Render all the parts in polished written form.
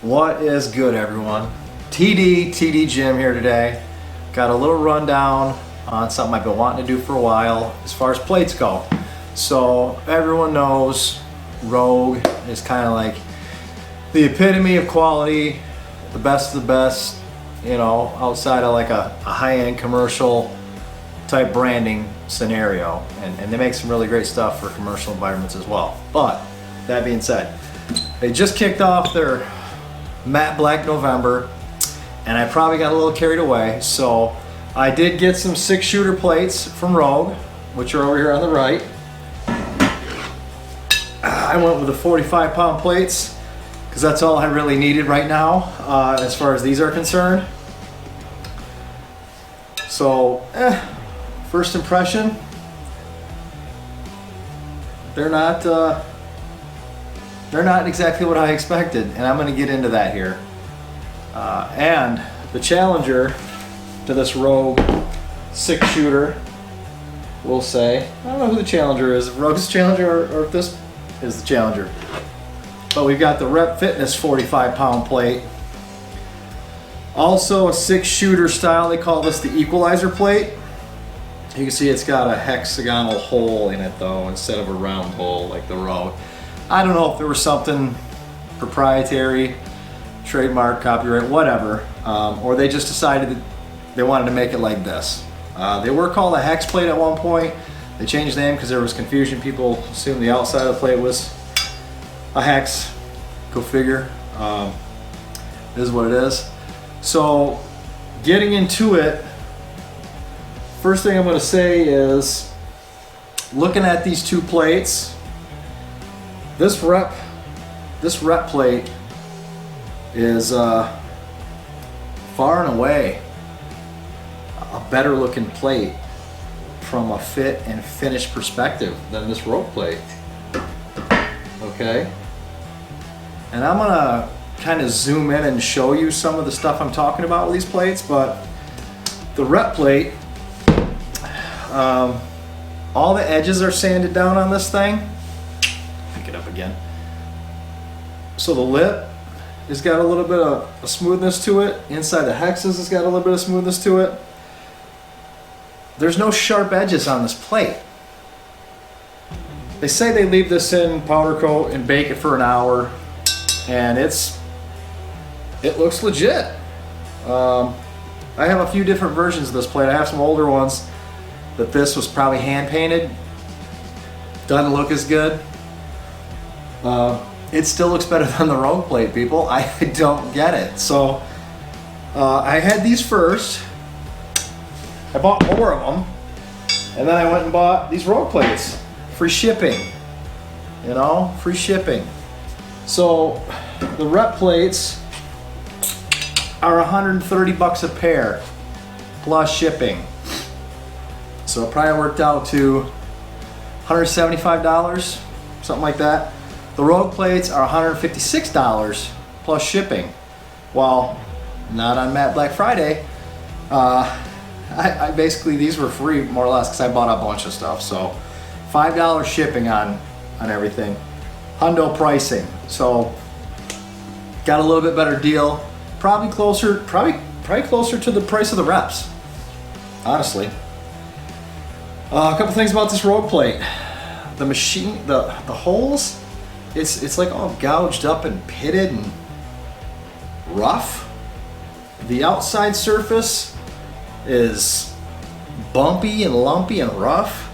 What is good, everyone? TD Gym here today. Got a little rundown on something I've been wanting to do for a while as far as plates go. So everyone knows Rogue is kind of like the epitome of quality, the best of the best, you know, outside of like a high-end commercial type branding scenario. And they make some really great stuff for commercial environments as well. But that being said, they just kicked off their matte black November, and I probably got a little carried away. So I did get some 6-shooter plates from Rogue, which are over here on the right. I went with the 45-pound plates because that's all I really needed right now as far as these are concerned. So, first impression, they're not exactly what I expected, and I'm going to get into that here. And the challenger to this Rogue 6-shooter, we'll say, I don't know who the challenger is, if Rogue's challenger or if this is the challenger. But we've got the Rep Fitness 45-pound plate. Also a 6-shooter style, they call this the Equalizer plate. You can see it's got a hexagonal hole in it though, instead of a round hole like the Rogue. I don't know if there was something proprietary, trademark, copyright, whatever, or they just decided that they wanted to make it like this. They were called a hex plate at one point. They changed the name because there was confusion. People assumed the outside of the plate was a hex. Go figure. This is what it is. So, getting into it, first thing I'm going to say is, looking at these two plates, this rep plate is far and away a better looking plate from a fit and finish perspective than this Rogue plate. Okay, and I'm gonna kind of zoom in and show you some of the stuff I'm talking about with these plates. But the Rep plate, all the edges are sanded down on this thing. Pick it up again. So the lip has got a little bit of a smoothness to it. Inside the hexes has got a little bit of smoothness to it. There's no sharp edges on this plate. They say they leave this in powder coat and bake it for an hour, and it looks legit. I have a few different versions of this plate. I have some older ones that this was probably hand painted. Doesn't look as good. It still looks better than the Rogue plate, people. I don't get it. So I had these first. I bought more of them, and then I went and bought these Rogue plates. Free shipping, you know, free shipping. So the Rep plates are 130 bucks a pair plus shipping. So it probably worked out to $175, something like that. The Rogue plates are $156 plus shipping. Well, not on Matte Black Friday. I basically, these were free more or less because I bought a bunch of stuff. So $5 shipping on everything. Hundo pricing. So got a little bit better deal. Probably closer to the price of the Reps, honestly. A couple things about this Rogue plate. The machine, the holes, it's like all gouged up and pitted and rough. The outside surface is bumpy and lumpy and rough.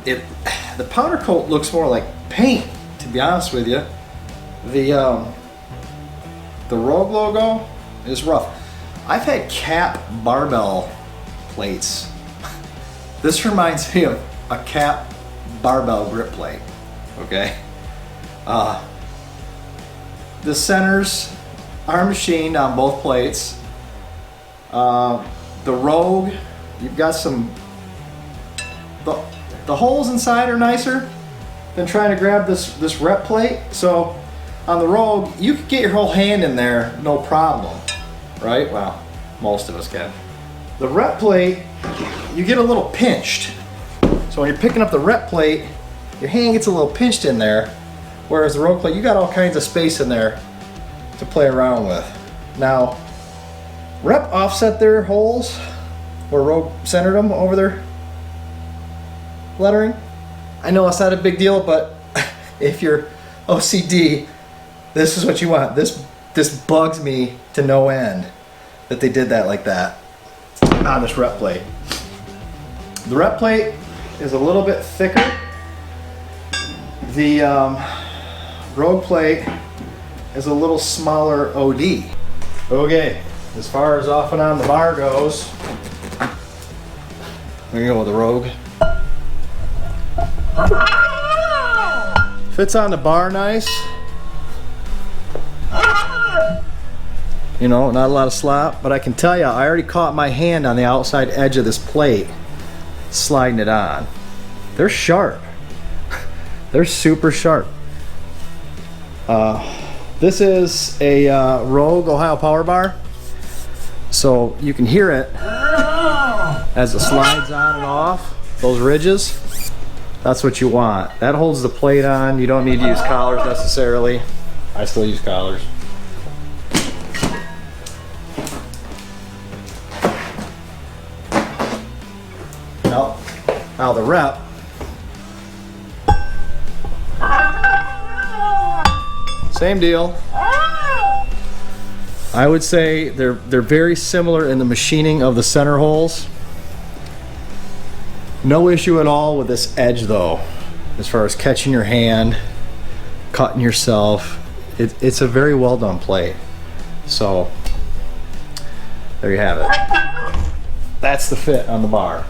The powder coat looks more like paint, to be honest with you. The Rogue logo is rough. I've had cap barbell plates. This reminds me of a cap barbell grip plate. Okay. The centers are machined on both plates. The Rogue, you've got some, the holes inside are nicer than trying to grab this Rep plate. So on the Rogue, you could get your whole hand in there, no problem, right? Well, most of us can. The Rep plate, you get a little pinched. So when you're picking up the Rep plate, your hand gets a little pinched in there, whereas the Rogue plate, you got all kinds of space in there to to play around with. Now, Rep offset their holes where Rogue centered them over their lettering. I know it's not a big deal, but if you're OCD, this is what you want. This bugs me to no end that they did that like that on this Rep plate. The Rep plate is a little bit thicker. The Rogue plate is a little smaller OD. Okay, as far as off and on the bar goes, there you go with the Rogue. Fits on the bar nice. You know, not a lot of slop, but I can tell you, I already caught my hand on the outside edge of this plate, sliding it on. They're sharp. They're super sharp. This is a Rogue Ohio Power Bar, so you can hear it as it slides on and off those ridges. That's what you want. That holds the plate on. You don't need to use collars necessarily. I still use collars. Now the Rep, same deal. I would say they're very similar in the machining of the center holes. No issue at all with this edge though, as far as catching your hand, cutting yourself. It's a very well done plate. So there you have it. That's the fit on the bar.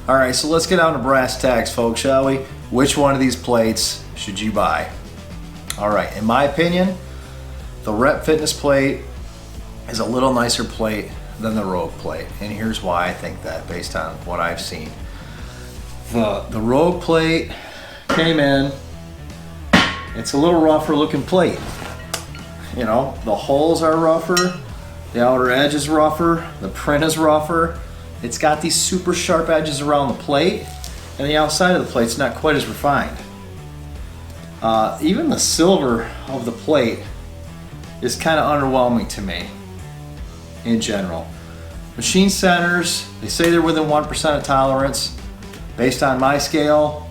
All right, so let's get down to brass tacks, folks, shall we? Which one of these plates should you buy? All right, in my opinion, the Rep Fitness plate is a little nicer plate than the Rogue plate, and here's why I think that based on what I've seen. The Rogue plate came in, it's a little rougher looking plate. You know, the holes are rougher, the outer edge is rougher, the print is rougher. It's got these super sharp edges around the plate, and the outside of the plate's not quite as refined. Even the silver of the plate is kind of underwhelming to me in general. Machine centers, they say they're within 1% of tolerance. Based on my scale,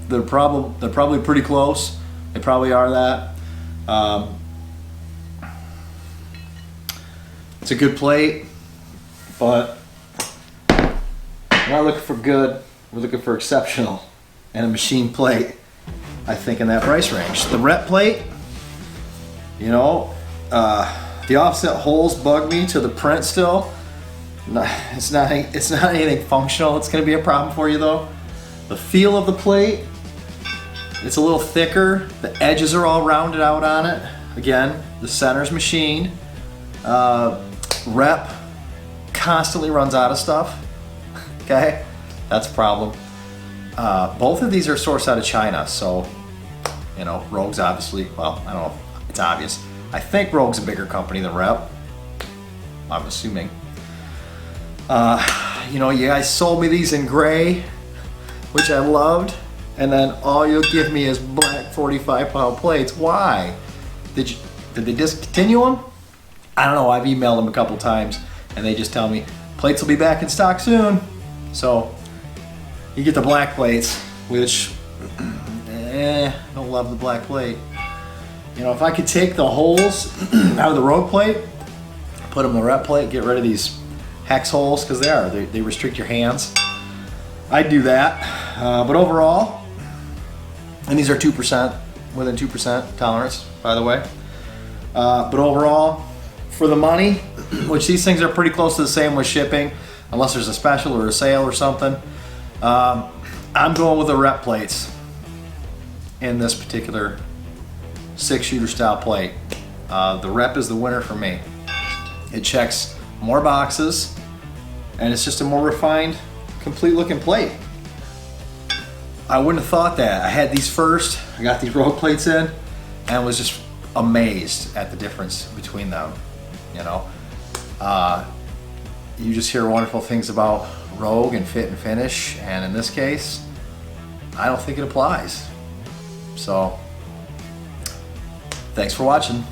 they're probably pretty close. They probably are that. It's a good plate, but we're not looking for good, we're looking for exceptional, and a machine plate, I think, in that price range. The Rep plate, you know, the offset holes bug me to the print still. It's not anything functional. It's going to be a problem for you though. The feel of the plate, it's a little thicker. The edges are all rounded out on it. Again, the center's machined. Rep constantly runs out of stuff. Okay, that's a problem. Both of these are sourced out of China, so you know, Rogue's obviously, well, I don't know if it's obvious. I think Rogue's a bigger company than Rep. I'm assuming. You know, you guys sold me these in gray, which I loved, and then all you'll give me is black 45-pound plates. Why? Did they discontinue them? I don't know. I've emailed them a couple times, and they just tell me plates will be back in stock soon. So you get the black plates, which don't love the black plate. You know, if I could take the holes out of the Rogue plate, put them in the Rep plate, get rid of these hex holes, because they restrict your hands, I'd do that. But overall, and these are 2%, within 2% tolerance, by the way. But overall, for the money, which these things are pretty close to the same with shipping, unless there's a special or a sale or something, I'm going with the Rep plates in this particular 6-shooter style plate. The Rep is the winner for me. It checks more boxes, and it's just a more refined, complete looking plate. I wouldn't have thought that. I had these first, I got these Rogue plates in, and was just amazed at the difference between them. You know, you just hear wonderful things about Rogue and fit and finish, and in this case, I don't think it applies. So, thanks for watching.